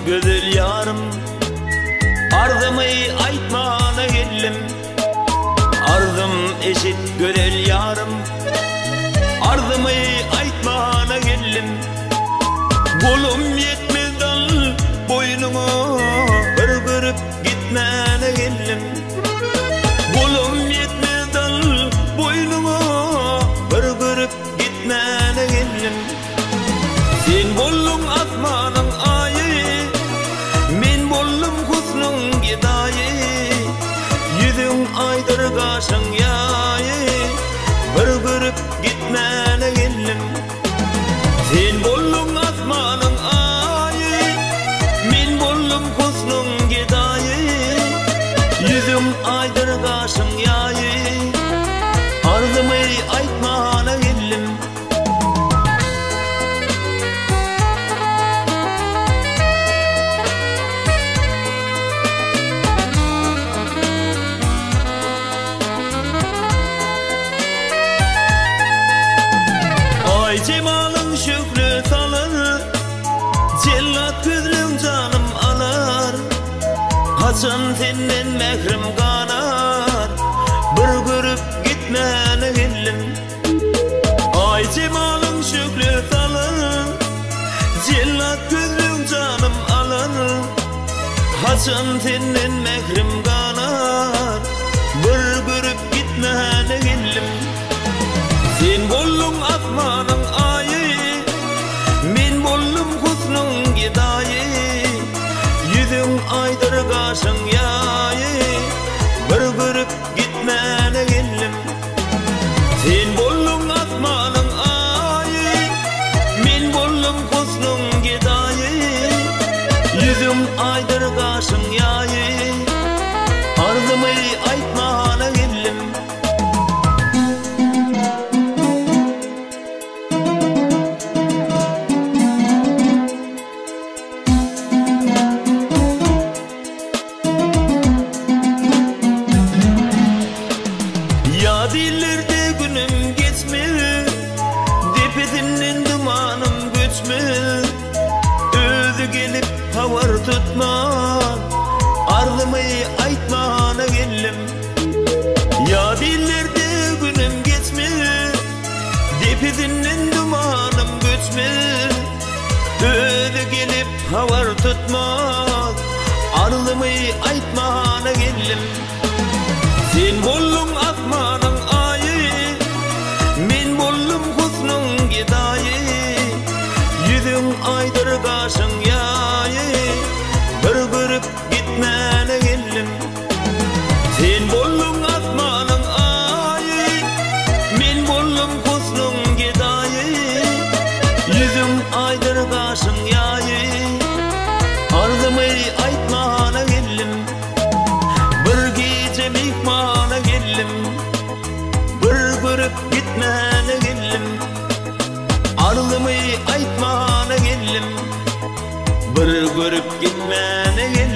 güzel yarım, ardımı aytmana geldim. Ardım eşit güzel yarım, ardımı aytmana geldim. Kolum yetmez dal boynumu örgürüp gitmene geldim. Kolum yetmez dal boynumu örgürüp gitmene geldim. Sen bollum asmanın ayı, men bollum husnun gidayı. Yüzün aydır kaşın yayı, örgürüp gitmene geldim. Sen bollum asmanın ayı, men bollum husnun gidayı. Yüzüm aydır kaşın yayı, ardımı aytmana geldim. Ay cemalın şükrü salır, cellat gözlüm canım alar. Haçan senden mehrim kanar, bir görüp gitmene geldim. Ay cemalın şükrü salır, cellat gözlüm canım alar. Haçan senden mehrim kanar, bir görüp gitmene geldim. Sen bollum asmanın ayı, men bollum husnun gidayı. Yüzün aydır kaşın yayı, bir görüp gitmene geldim. Sen bollum asmanın ayı, men bollum husnun gidayı. Yüzün aydır kaşın yayı, ardımı aytmana geldim. Ya dillerde günüm geçmir, depedinden dumanım göçmür. Özü gelip havar tutma, ardımı aytmana geldim. Ya dillerde günüm geçmir, depedinden dumanım göçmür. Özü gelip havar tutma, ardımı aytmana geldim. Sen bollum asmanın ayı, men bollum husnun gidayı. Yüzün aydır kaşın yayı, bir görüp gitmene geldim. Sen bollum asmanın ayı, men bollum husnun gidayı. Yüzün aydır kaşın yayı, ardımı aytmana geldim. Bir gece mihmana geldim, bir görüp gitmene geldim. Ardımı aytmana geldim, bir görüp gitmene geldim.